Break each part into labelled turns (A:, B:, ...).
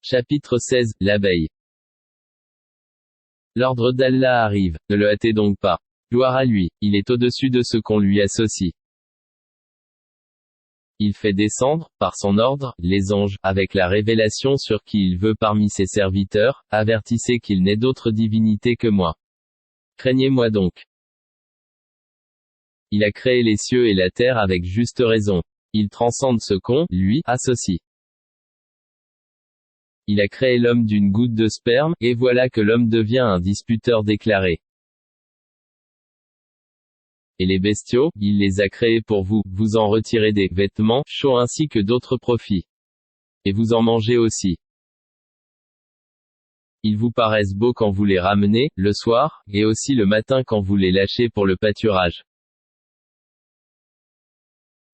A: Chapitre 16, l'abeille. L'ordre d'Allah arrive, ne le hâtez donc pas. Gloire à lui, il est au-dessus de ce qu'on lui associe. Il fait descendre, par son ordre, les anges, avec la révélation sur qui il veut parmi ses serviteurs, avertissez qu'il n'est d'autre divinité que moi. Craignez-moi donc. Il a créé les cieux et la terre avec juste raison. Il transcende ce qu'on, lui, associe. Il a créé l'homme d'une goutte de sperme, et voilà que l'homme devient un disputeur déclaré. Et les bestiaux, il les a créés pour vous, vous en retirez des vêtements chauds ainsi que d'autres profits. Et vous en mangez aussi. Ils vous paraissent beaux quand vous les ramenez, le soir, et aussi le matin quand vous les lâchez pour le pâturage.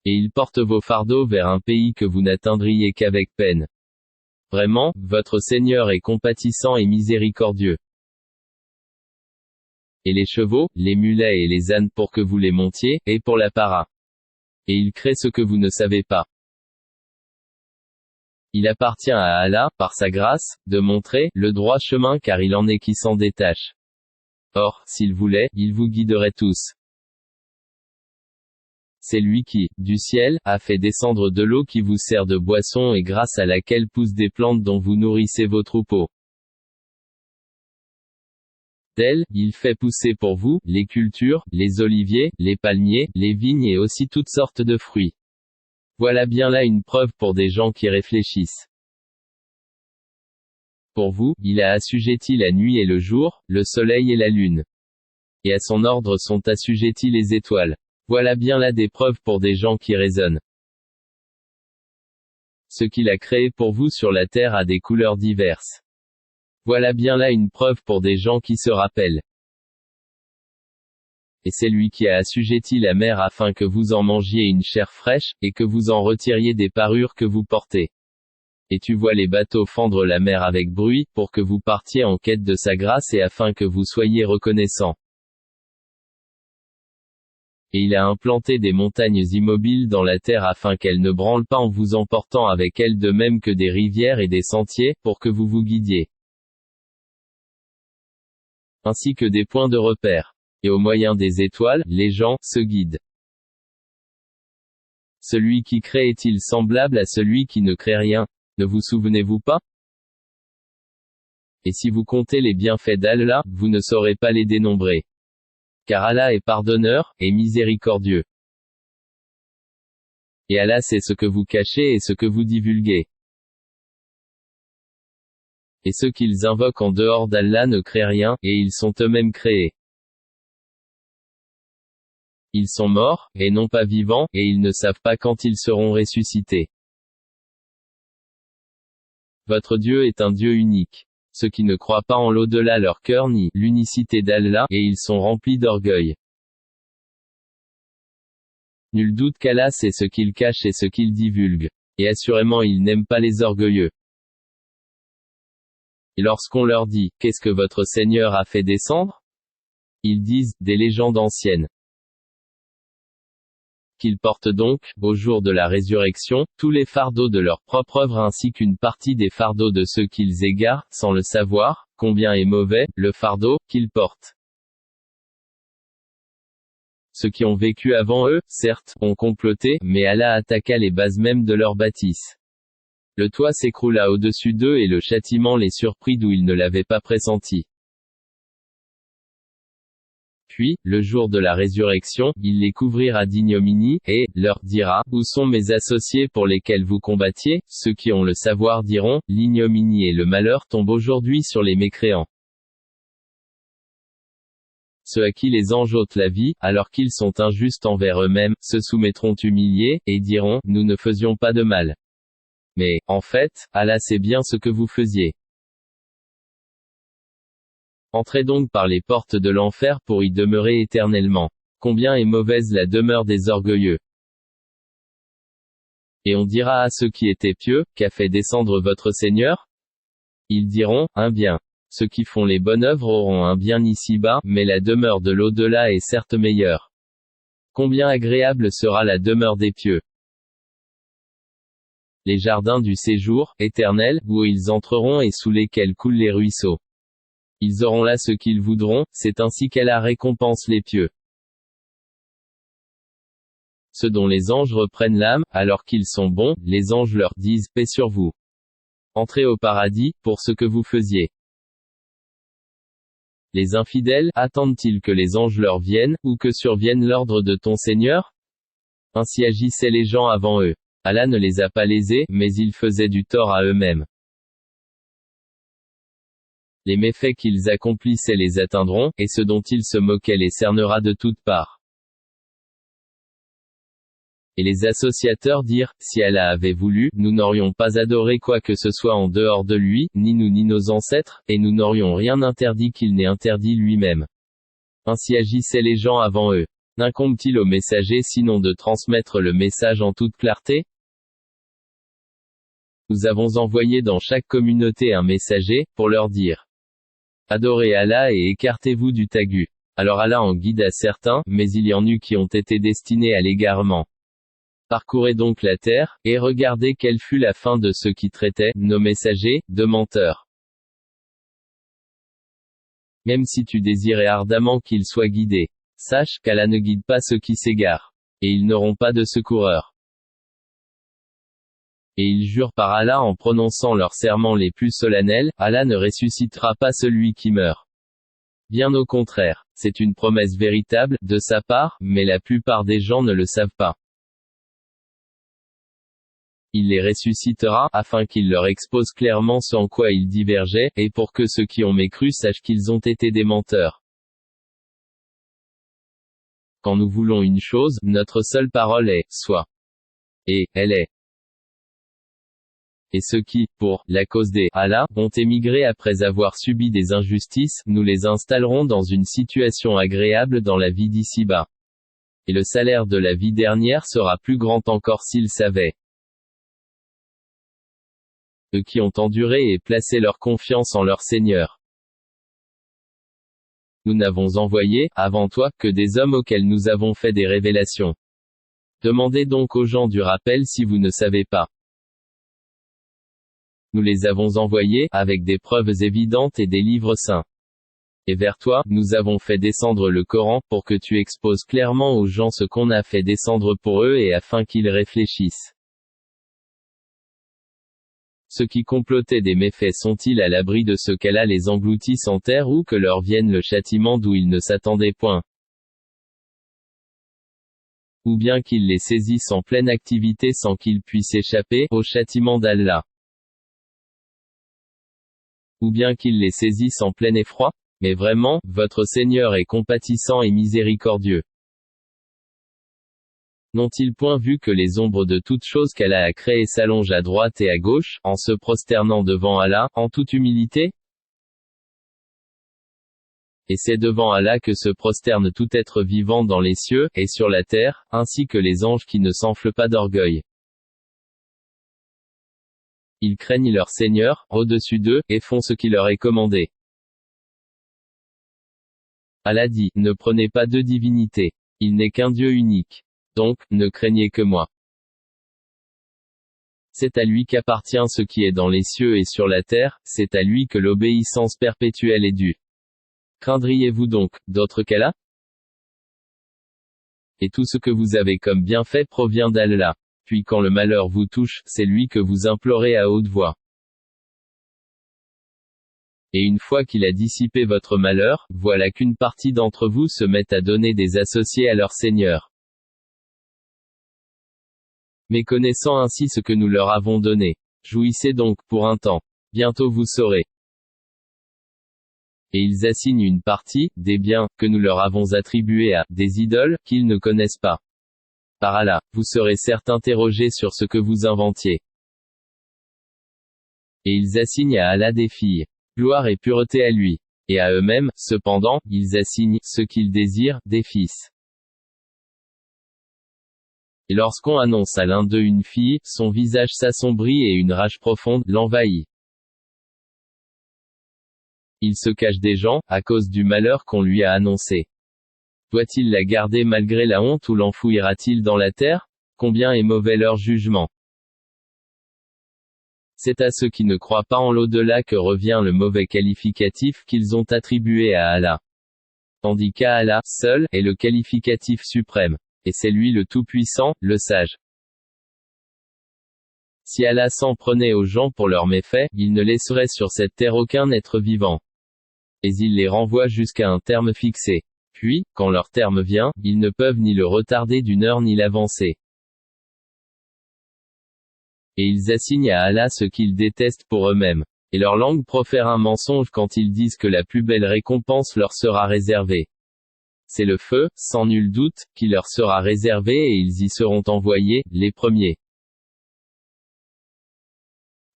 A: Et ils portent vos fardeaux vers un pays que vous n'atteindriez qu'avec peine. Vraiment, votre Seigneur est compatissant et miséricordieux. Et les chevaux, les mulets et les ânes pour que vous les montiez, et pour la para. Et il crée ce que vous ne savez pas. Il appartient à Allah, par sa grâce, de montrer le droit chemin car il en est qui s'en détache. Or, s'il voulait, il vous guiderait tous. C'est lui qui, du ciel, a fait descendre de l'eau qui vous sert de boisson et grâce à laquelle poussent des plantes dont vous nourrissez vos troupeaux. D'elle, il fait pousser pour vous, les cultures, les oliviers, les palmiers, les vignes et aussi toutes sortes de fruits. Voilà bien là une preuve pour des gens qui réfléchissent. Pour vous, il a assujetti la nuit et le jour, le soleil et la lune. Et à son ordre sont assujettis les étoiles. Voilà bien là des preuves pour des gens qui raisonnent. Ce qu'il a créé pour vous sur la terre a des couleurs diverses. Voilà bien là une preuve pour des gens qui se rappellent. Et c'est lui qui a assujetti la mer afin que vous en mangiez une chair fraîche, et que vous en retiriez des parures que vous portez. Et tu vois les bateaux fendre la mer avec bruit, pour que vous partiez en quête de sa grâce et afin que vous soyez reconnaissants. Et il a implanté des montagnes immobiles dans la terre afin qu'elles ne branlent pas en vous emportant avec elles de même que des rivières et des sentiers, pour que vous vous guidiez. Ainsi que des points de repère. Et au moyen des étoiles, les gens se guident. Celui qui crée est-il semblable à celui qui ne crée rien? Ne vous souvenez-vous pas? Et si vous comptez les bienfaits d'Allah, vous ne saurez pas les dénombrer. Car Allah est pardonneur, et miséricordieux. Et Allah sait ce que vous cachez et ce que vous divulguez. Et ceux qu'ils invoquent en dehors d'Allah ne créent rien, et ils sont eux-mêmes créés. Ils sont morts, et non pas vivants, et ils ne savent pas quand ils seront ressuscités. Votre Dieu est un Dieu unique. Ceux qui ne croient pas en l'au-delà leur cœur ni l'unicité d'Allah, et ils sont remplis d'orgueil. Nul doute qu'Allah sait ce qu'il cache et ce qu'il divulgue. Et assurément il n'aime pas les orgueilleux. Et lorsqu'on leur dit, qu'est-ce que votre Seigneur a fait descendre? Ils disent, des légendes anciennes. Qu'ils portent donc, au jour de la résurrection, tous les fardeaux de leur propre œuvre ainsi qu'une partie des fardeaux de ceux qu'ils égarent, sans le savoir, combien est mauvais, le fardeau, qu'ils portent. Ceux qui ont vécu avant eux, certes, ont comploté, mais Allah attaqua les bases mêmes de leur bâtisse. Le toit s'écroula au-dessus d'eux et le châtiment les surprit d'où ils ne l'avaient pas pressenti. Puis, le jour de la résurrection, il les couvrira d'ignominie, et leur dira, où sont mes associés pour lesquels vous combattiez? Ceux qui ont le savoir diront, l'ignominie et le malheur tombent aujourd'hui sur les mécréants. Ceux à qui les anges ôtent la vie, alors qu'ils sont injustes envers eux-mêmes, se soumettront humiliés, et diront, nous ne faisions pas de mal. Mais, en fait, Allah sait bien ce que vous faisiez. Entrez donc par les portes de l'enfer pour y demeurer éternellement. Combien est mauvaise la demeure des orgueilleux. Et on dira à ceux qui étaient pieux, qu'a fait descendre votre Seigneur? Ils diront, un bien. Ceux qui font les bonnes œuvres auront un bien ici-bas, mais la demeure de l'au-delà est certes meilleure. Combien agréable sera la demeure des pieux. les jardins du séjour éternel, où ils entreront et sous lesquels coulent les ruisseaux. Ils auront là ce qu'ils voudront, c'est ainsi qu'Allah récompense les pieux. Ceux dont les anges reprennent l'âme, alors qu'ils sont bons, les anges leur disent, paix sur vous. Entrez au paradis, pour ce que vous faisiez. Les infidèles, attendent-ils que les anges leur viennent, ou que survienne l'ordre de ton Seigneur? Ainsi agissaient les gens avant eux. Allah ne les a pas lésés, mais ils faisaient du tort à eux-mêmes. Les méfaits qu'ils accomplissaient les atteindront, et ceux dont ils se moquaient les cernera de toutes parts. Et les associateurs dirent, si Allah avait voulu, nous n'aurions pas adoré quoi que ce soit en dehors de lui, ni nous ni nos ancêtres, et nous n'aurions rien interdit qu'il n'ait interdit lui-même. Ainsi agissaient les gens avant eux. N'incombe-t-il au messager sinon de transmettre le message en toute clarté? Nous avons envoyé dans chaque communauté un messager, pour leur dire: adorez Allah et écartez-vous du taghut. Alors Allah en guida certains, mais il y en eut qui ont été destinés à l'égarement. Parcourez donc la terre, et regardez quelle fut la fin de ceux qui traitaient, nos messagers, de menteurs. Même si tu désirais ardemment qu'ils soient guidés, sache qu'Allah ne guide pas ceux qui s'égarent. Et ils n'auront pas de secoureur. Et ils jurent par Allah en prononçant leurs serments les plus solennels, Allah ne ressuscitera pas celui qui meurt. Bien au contraire, c'est une promesse véritable, de sa part, mais la plupart des gens ne le savent pas. Il les ressuscitera, afin qu'il leur expose clairement ce en quoi ils divergeaient, et pour que ceux qui ont mécru sachent qu'ils ont été des menteurs. Quand nous voulons une chose, notre seule parole est, soit. Et, elle est. Et ceux qui, pour la cause des Allah, ont émigré après avoir subi des injustices, nous les installerons dans une situation agréable dans la vie d'ici-bas. Et le salaire de la vie dernière sera plus grand encore s'ils savaient. Eux qui ont enduré et placé leur confiance en leur Seigneur. Nous n'avons envoyé, avant toi, que des hommes auxquels nous avons fait des révélations. Demandez donc aux gens du rappel si vous ne savez pas. Nous les avons envoyés, avec des preuves évidentes et des livres saints. Et vers toi, nous avons fait descendre le Coran, pour que tu exposes clairement aux gens ce qu'on a fait descendre pour eux et afin qu'ils réfléchissent. Ceux qui complotaient des méfaits sont-ils à l'abri de ce qu'Allah les engloutisse en terre ou que leur vienne le châtiment d'où ils ne s'attendaient point? Ou bien qu'il les saisisse en pleine activité sans qu'ils puissent échapper au châtiment d'Allah? Ou bien qu'il les saisisse en plein effroi? Mais vraiment, votre Seigneur est compatissant et miséricordieux. N'ont-ils point vu que les ombres de toutes choses qu'Allah a créées s'allongent à droite et à gauche, en se prosternant devant Allah, en toute humilité? Et c'est devant Allah que se prosterne tout être vivant dans les cieux, et sur la terre, ainsi que les anges qui ne s'enflent pas d'orgueil. Ils craignent leur Seigneur, au-dessus d'eux, et font ce qui leur est commandé. Allah dit, ne prenez pas deux divinités. Il n'est qu'un Dieu unique. Donc, ne craignez que moi. C'est à lui qu'appartient ce qui est dans les cieux et sur la terre, c'est à lui que l'obéissance perpétuelle est due. Craindriez-vous donc, d'autre qu'Allah? Et tout ce que vous avez comme bienfait provient d'Allah. Puis quand le malheur vous touche, c'est lui que vous implorez à haute voix. Et une fois qu'il a dissipé votre malheur, voilà qu'une partie d'entre vous se met à donner des associés à leur Seigneur. Méconnaissant ainsi ce que nous leur avons donné. Jouissez donc, pour un temps. Bientôt vous saurez. Et ils assignent une partie, des biens, que nous leur avons attribués à, des idoles, qu'ils ne connaissent pas. Par Allah, vous serez certes interrogés sur ce que vous inventiez. Et ils assignent à Allah des filles. Gloire et pureté à lui. Et à eux-mêmes, cependant, ils assignent, ce qu'ils désirent, des fils. Et lorsqu'on annonce à l'un d'eux une fille, son visage s'assombrit et une rage profonde l'envahit. Il se cache des gens, à cause du malheur qu'on lui a annoncé. Doit-il la garder malgré la honte ou l'enfouira-t-il dans la terre? Combien est mauvais leur jugement. C'est à ceux qui ne croient pas en l'au-delà que revient le mauvais qualificatif qu'ils ont attribué à Allah. Tandis qu'Allah, seul, est le qualificatif suprême. Et c'est lui le Tout-Puissant, le Sage. Si Allah s'en prenait aux gens pour leurs méfaits, il ne laisserait sur cette terre aucun être vivant. Et il les renvoie jusqu'à un terme fixé. Puis, quand leur terme vient, ils ne peuvent ni le retarder d'une heure ni l'avancer. Et ils assignent à Allah ce qu'ils détestent pour eux-mêmes. Et leur langue profère un mensonge quand ils disent que la plus belle récompense leur sera réservée. C'est le feu, sans nul doute, qui leur sera réservé et ils y seront envoyés, les premiers.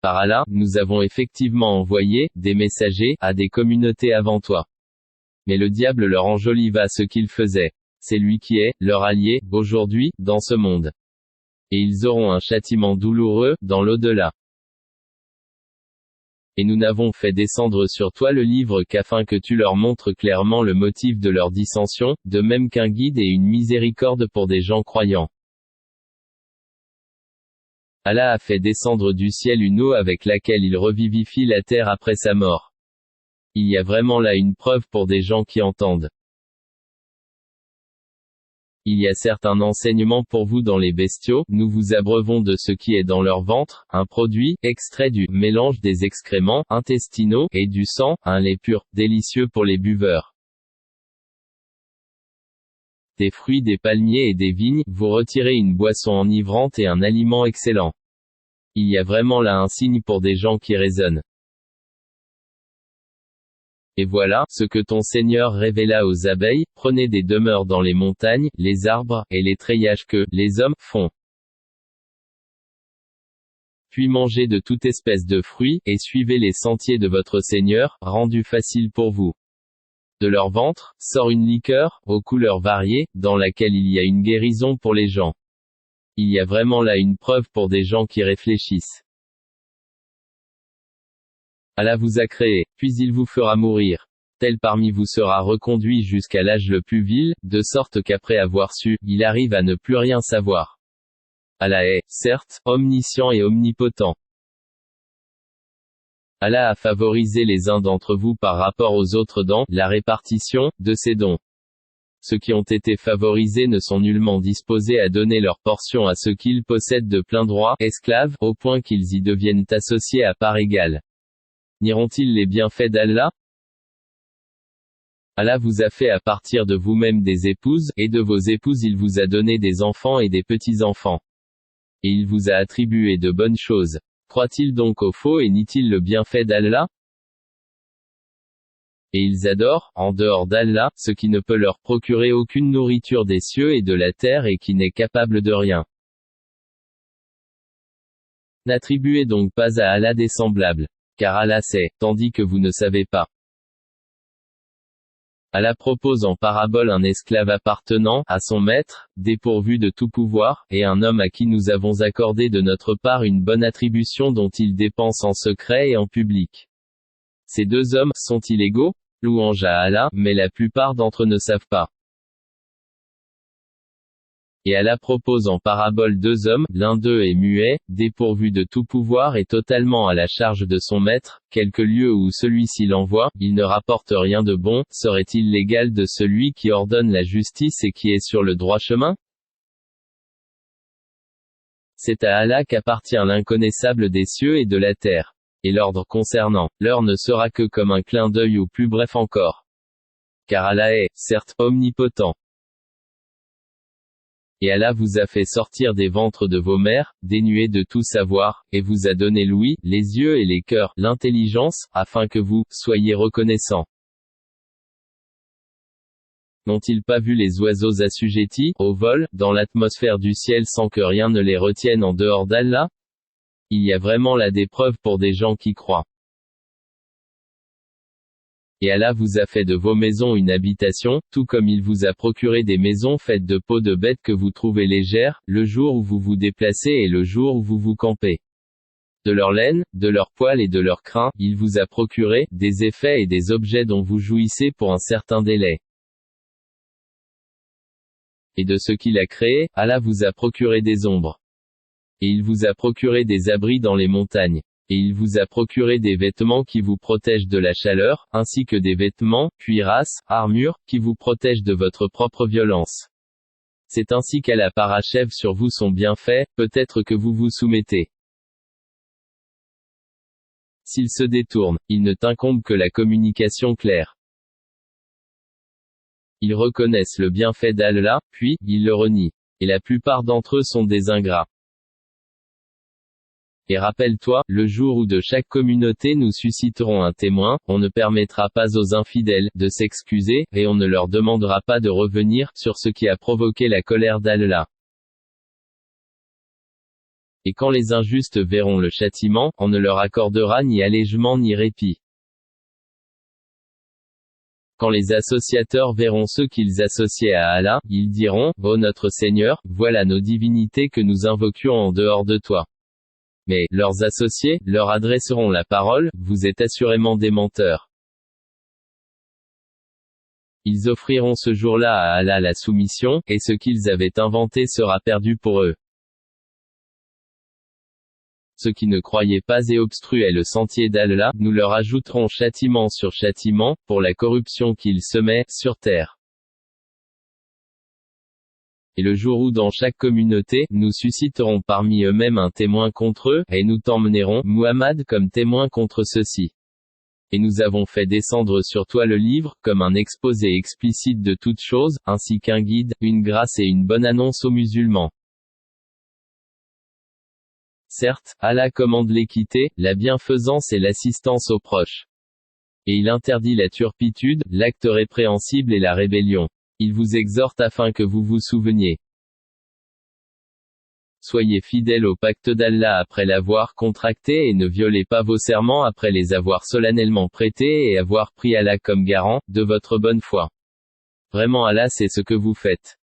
A: Par Allah, nous avons effectivement envoyé des messagers à des communautés avant toi. Mais le diable leur enjoliva ce qu'ils faisaient. C'est lui qui est leur allié, aujourd'hui, dans ce monde. Et ils auront un châtiment douloureux, dans l'au-delà. Et nous n'avons fait descendre sur toi le livre qu'afin que tu leur montres clairement le motif de leur dissension, de même qu'un guide et une miséricorde pour des gens croyants. Allah a fait descendre du ciel une eau avec laquelle il revivifie la terre après sa mort. Il y a vraiment là une preuve pour des gens qui entendent. Il y a certains enseignements pour vous dans les bestiaux, nous vous abreuvons de ce qui est dans leur ventre, un produit, extrait du mélange des excréments intestinaux et du sang, un lait pur, délicieux pour les buveurs. Des fruits des palmiers et des vignes, vous retirez une boisson enivrante et un aliment excellent. Il y a vraiment là un signe pour des gens qui raisonnent. Et voilà, ce que ton Seigneur révéla aux abeilles, prenez des demeures dans les montagnes, les arbres, et les treillages que, les hommes, font. Puis mangez de toute espèce de fruits, et suivez les sentiers de votre Seigneur, rendus faciles pour vous. De leur ventre, sort une liqueur, aux couleurs variées, dans laquelle il y a une guérison pour les gens. Il y a vraiment là une preuve pour des gens qui réfléchissent. Allah vous a créé, puis il vous fera mourir. Tel parmi vous sera reconduit jusqu'à l'âge le plus vil, de sorte qu'après avoir su, il arrive à ne plus rien savoir. Allah est, certes, omniscient et omnipotent. Allah a favorisé les uns d'entre vous par rapport aux autres dans la répartition de ses dons. Ceux qui ont été favorisés ne sont nullement disposés à donner leur portion à ceux qu'ils possèdent de plein droit, esclaves, au point qu'ils y deviennent associés à part égale. Nieront-ils les bienfaits d'Allah? Allah vous a fait à partir de vous-même des épouses, et de vos épouses il vous a donné des enfants et des petits-enfants. Et il vous a attribué de bonnes choses. Croient-ils donc au faux et nient-ils le bienfait d'Allah? Et ils adorent, en dehors d'Allah, ce qui ne peut leur procurer aucune nourriture des cieux et de la terre et qui n'est capable de rien. N'attribuez donc pas à Allah des semblables. Car Allah sait, tandis que vous ne savez pas. Allah propose en parabole un esclave appartenant à son maître, dépourvu de tout pouvoir, et un homme à qui nous avons accordé de notre part une bonne attribution dont il dépense en secret et en public. Ces deux hommes sont-ils égaux? Louange à Allah, mais la plupart d'entre eux ne savent pas. Et Allah propose en parabole deux hommes, l'un d'eux est muet, dépourvu de tout pouvoir et totalement à la charge de son maître, quelque lieu où celui-ci l'envoie, il ne rapporte rien de bon, serait-il l'égal de celui qui ordonne la justice et qui est sur le droit chemin? C'est à Allah qu'appartient l'inconnaissable des cieux et de la terre. Et l'ordre concernant l'heure ne sera que comme un clin d'œil ou plus bref encore. Car Allah est, certes, omnipotent. Et Allah vous a fait sortir des ventres de vos mères, dénués de tout savoir, et vous a donné l'ouïe, les yeux et les cœurs, l'intelligence, afin que vous soyez reconnaissants. N'ont-ils pas vu les oiseaux assujettis, au vol, dans l'atmosphère du ciel sans que rien ne les retienne en dehors d'Allah? Il y a vraiment là des preuves pour des gens qui croient. Et Allah vous a fait de vos maisons une habitation, tout comme il vous a procuré des maisons faites de peaux de bêtes que vous trouvez légères, le jour où vous vous déplacez et le jour où vous vous campez. De leur laine, de leur poil et de leur crin, il vous a procuré des effets et des objets dont vous jouissez pour un certain délai. Et de ce qu'il a créé, Allah vous a procuré des ombres. Et il vous a procuré des abris dans les montagnes. Et il vous a procuré des vêtements qui vous protègent de la chaleur, ainsi que des vêtements, cuirasses, armures, qui vous protègent de votre propre violence. C'est ainsi qu'Allah parachève sur vous son bienfait, peut-être que vous vous soumettez. S'ils se détournent, il ne t'incombe que la communication claire. Ils reconnaissent le bienfait d'Allah, puis, ils le renient. Et la plupart d'entre eux sont des ingrats. Et rappelle-toi, le jour où de chaque communauté nous susciterons un témoin, on ne permettra pas aux infidèles de s'excuser, et on ne leur demandera pas de revenir sur ce qui a provoqué la colère d'Allah. Et quand les injustes verront le châtiment, on ne leur accordera ni allègement ni répit. Quand les associateurs verront ceux qu'ils associaient à Allah, ils diront, ô notre Seigneur, voilà nos divinités que nous invoquions en dehors de toi. Mais, leurs associés, leur adresseront la parole, vous êtes assurément des menteurs. Ils offriront ce jour-là à Allah la soumission, et ce qu'ils avaient inventé sera perdu pour eux. Ceux qui ne croyaient pas et obstruaient le sentier d'Allah, nous leur ajouterons châtiment sur châtiment, pour la corruption qu'ils semaient, sur terre. Et le jour où dans chaque communauté, nous susciterons parmi eux-mêmes un témoin contre eux, et nous t'emmènerons, Muhammad, comme témoin contre ceux-ci. Et nous avons fait descendre sur toi le livre, comme un exposé explicite de toutes choses, ainsi qu'un guide, une grâce et une bonne annonce aux musulmans. Certes, Allah commande l'équité, la bienfaisance et l'assistance aux proches. Et il interdit la turpitude, l'acte répréhensible et la rébellion. Il vous exhorte afin que vous vous souveniez. Soyez fidèles au pacte d'Allah après l'avoir contracté et ne violez pas vos serments après les avoir solennellement prêtés et avoir pris Allah comme garant, de votre bonne foi. Vraiment Allah sait ce que vous faites.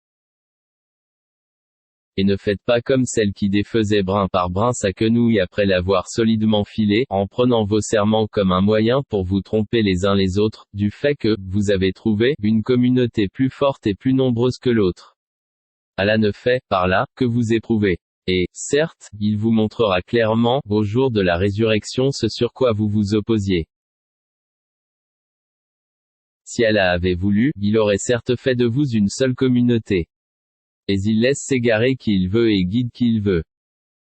A: Et ne faites pas comme celle qui défaisait brin par brin sa quenouille après l'avoir solidement filée, en prenant vos serments comme un moyen pour vous tromper les uns les autres, du fait que, vous avez trouvé, une communauté plus forte et plus nombreuse que l'autre. Allah ne fait, par là, que vous éprouvez. Et, certes, il vous montrera clairement, au jour de la résurrection ce sur quoi vous vous opposiez. Si Allah avait voulu, il aurait certes fait de vous une seule communauté. Et il laisse s'égarer qui il veut et guide qui il veut.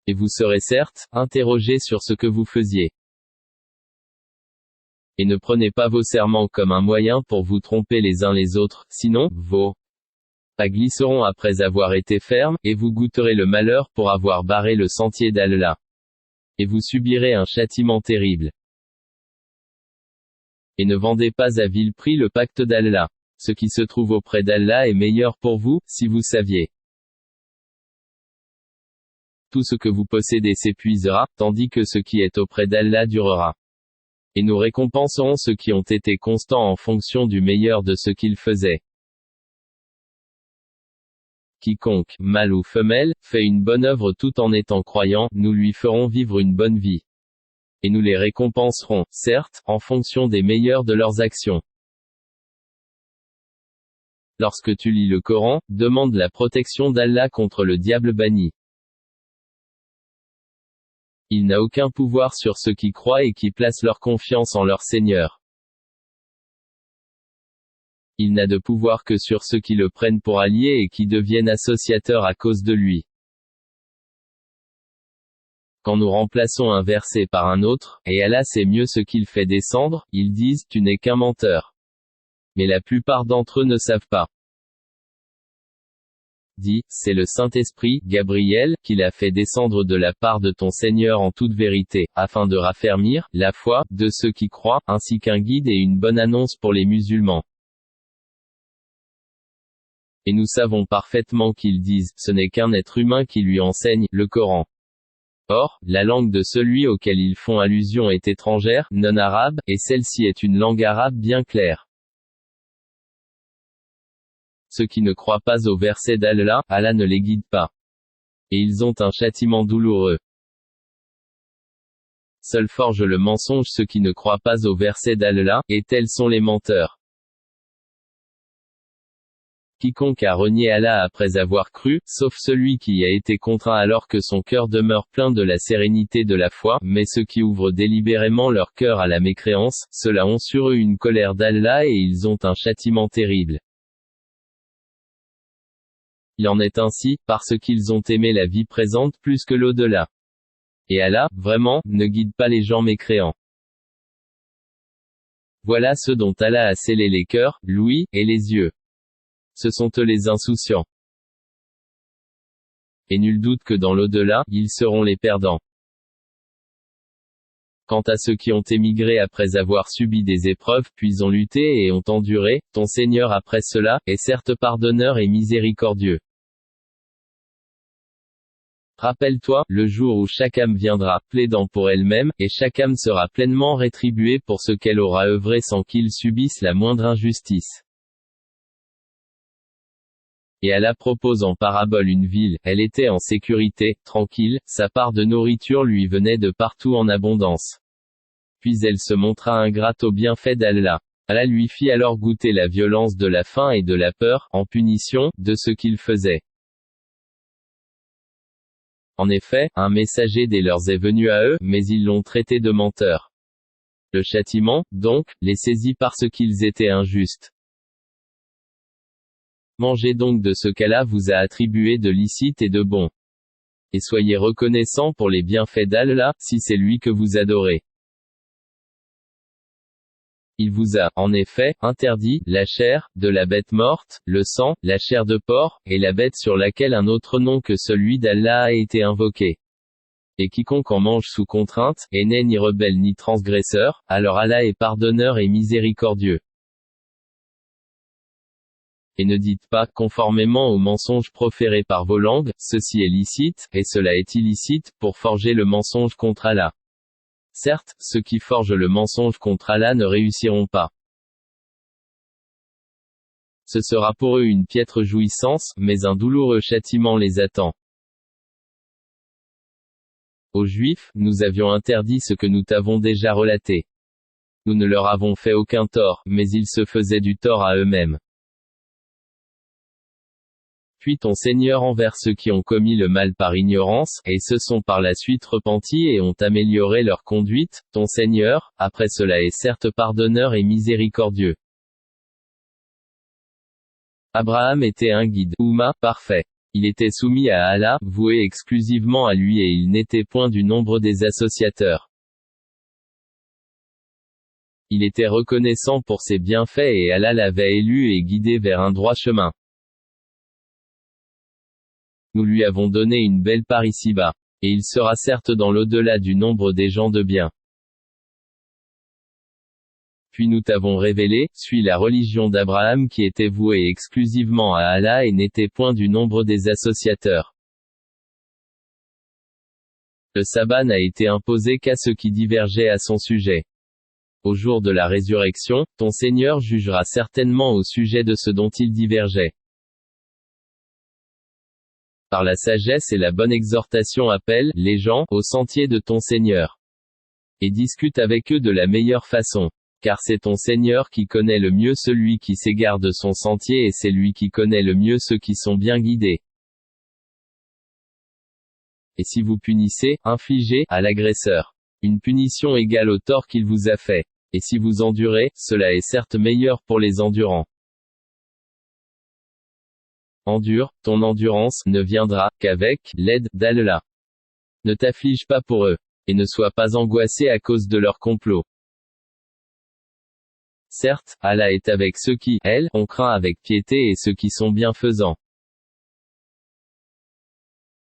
A: Et vous serez certes, interrogés sur ce que vous faisiez. Et ne prenez pas vos serments comme un moyen pour vous tromper les uns les autres, sinon, vos pas glisseront après avoir été fermes, et vous goûterez le malheur pour avoir barré le sentier d'Allah. Et vous subirez un châtiment terrible. Et ne vendez pas à vil prix le pacte d'Allah. Ce qui se trouve auprès d'Allah est meilleur pour vous, si vous saviez. Tout ce que vous possédez s'épuisera, tandis que ce qui est auprès d'Allah durera. Et nous récompenserons ceux qui ont été constants en fonction du meilleur de ce qu'ils faisaient. Quiconque, mâle ou femelle, fait une bonne œuvre tout en étant croyant, nous lui ferons vivre une bonne vie. Et nous les récompenserons, certes, en fonction des meilleurs de leurs actions. Lorsque tu lis le Coran, demande la protection d'Allah contre le diable banni. Il n'a aucun pouvoir sur ceux qui croient et qui placent leur confiance en leur Seigneur. Il n'a de pouvoir que sur ceux qui le prennent pour allié et qui deviennent associateurs à cause de lui. Quand nous remplaçons un verset par un autre, et Allah sait mieux ce qu'il fait descendre, ils disent, tu n'es qu'un menteur. Mais la plupart d'entre eux ne savent pas. Dis, c'est le Saint-Esprit, Gabriel, qui l'a fait descendre de la part de ton Seigneur en toute vérité, afin de raffermir la foi de ceux qui croient, ainsi qu'un guide et une bonne annonce pour les musulmans. Et nous savons parfaitement qu'ils disent, ce n'est qu'un être humain qui lui enseigne le Coran. Or, la langue de celui auquel ils font allusion est étrangère, non arabe, et celle-ci est une langue arabe bien claire. Ceux qui ne croient pas au verset d'Allah, Allah ne les guide pas. Et ils ont un châtiment douloureux. Seuls forgent le mensonge ceux qui ne croient pas au verset d'Allah, et tels sont les menteurs. Quiconque a renié Allah après avoir cru, sauf celui qui y a été contraint alors que son cœur demeure plein de la sérénité de la foi, mais ceux qui ouvrent délibérément leur cœur à la mécréance, ceux-là ont sur eux une colère d'Allah et ils ont un châtiment terrible. Il en est ainsi, parce qu'ils ont aimé la vie présente plus que l'au-delà. Et Allah, vraiment, ne guide pas les gens mécréants. Voilà ceux dont Allah a scellé les cœurs, l'ouïe, et les yeux. Ce sont eux les insouciants. Et nul doute que dans l'au-delà, ils seront les perdants. Quant à ceux qui ont émigré après avoir subi des épreuves, puis ont lutté et ont enduré, ton Seigneur après cela, est certes pardonneur et miséricordieux. Rappelle-toi, le jour où chaque âme viendra, plaidant pour elle-même, et chaque âme sera pleinement rétribuée pour ce qu'elle aura œuvré sans qu'il subisse la moindre injustice. Et Allah propose en parabole une ville, elle était en sécurité, tranquille, sa part de nourriture lui venait de partout en abondance. Puis elle se montra ingrate aux bienfaits d'Allah. Allah lui fit alors goûter la violence de la faim et de la peur, en punition, de ce qu'il faisait. En effet, un messager des leurs est venu à eux, mais ils l'ont traité de menteur. Le châtiment, donc, les saisit parce qu'ils étaient injustes. Mangez donc de ce qu'Allah vous a attribué de licite et de bon. Et soyez reconnaissants pour les bienfaits d'Allah, si c'est lui que vous adorez. Il vous a, en effet, interdit, la chair, de la bête morte, le sang, la chair de porc, et la bête sur laquelle un autre nom que celui d'Allah a été invoqué. Et quiconque en mange sous contrainte, et n'est ni rebelle ni transgresseur, alors Allah est pardonneur et miséricordieux. Et ne dites pas, conformément aux mensonges proférés par vos langues, ceci est licite, et cela est illicite, pour forger le mensonge contre Allah. Certes, ceux qui forgent le mensonge contre Allah ne réussiront pas. Ce sera pour eux une piètre jouissance, mais un douloureux châtiment les attend. Aux Juifs, nous avions interdit ce que nous t'avons déjà relaté. Nous ne leur avons fait aucun tort, mais ils se faisaient du tort à eux-mêmes. Puis ton Seigneur envers ceux qui ont commis le mal par ignorance, et se sont par la suite repentis et ont amélioré leur conduite, ton Seigneur, après cela est certes pardonneur et miséricordieux. Abraham était un guide, Oumma, parfait. Il était soumis à Allah, voué exclusivement à lui et il n'était point du nombre des associateurs. Il était reconnaissant pour ses bienfaits et Allah l'avait élu et guidé vers un droit chemin. Nous lui avons donné une belle part ici-bas. Et il sera certes dans l'au-delà du nombre des gens de bien. Puis nous t'avons révélé, suis la religion d'Abraham qui était vouée exclusivement à Allah et n'était point du nombre des associateurs. Le sabbat n'a été imposé qu'à ceux qui divergeaient à son sujet. Au jour de la résurrection, ton Seigneur jugera certainement au sujet de ce dont ils divergeaient. Par la sagesse et la bonne exhortation appelle les gens au sentier de ton Seigneur. Et discute avec eux de la meilleure façon. Car c'est ton Seigneur qui connaît le mieux celui qui s'égare de son sentier et c'est lui qui connaît le mieux ceux qui sont bien guidés. Et si vous punissez, infligez, à l'agresseur, une punition égale au tort qu'il vous a fait. Et si vous endurez, cela est certes meilleur pour les endurants. Endure, ton endurance ne viendra qu'avec l'aide d'Allah. Ne t'afflige pas pour eux. Et ne sois pas angoissé à cause de leur complot. Certes, Allah est avec ceux qui, elles, ont craint avec piété et ceux qui sont bienfaisants.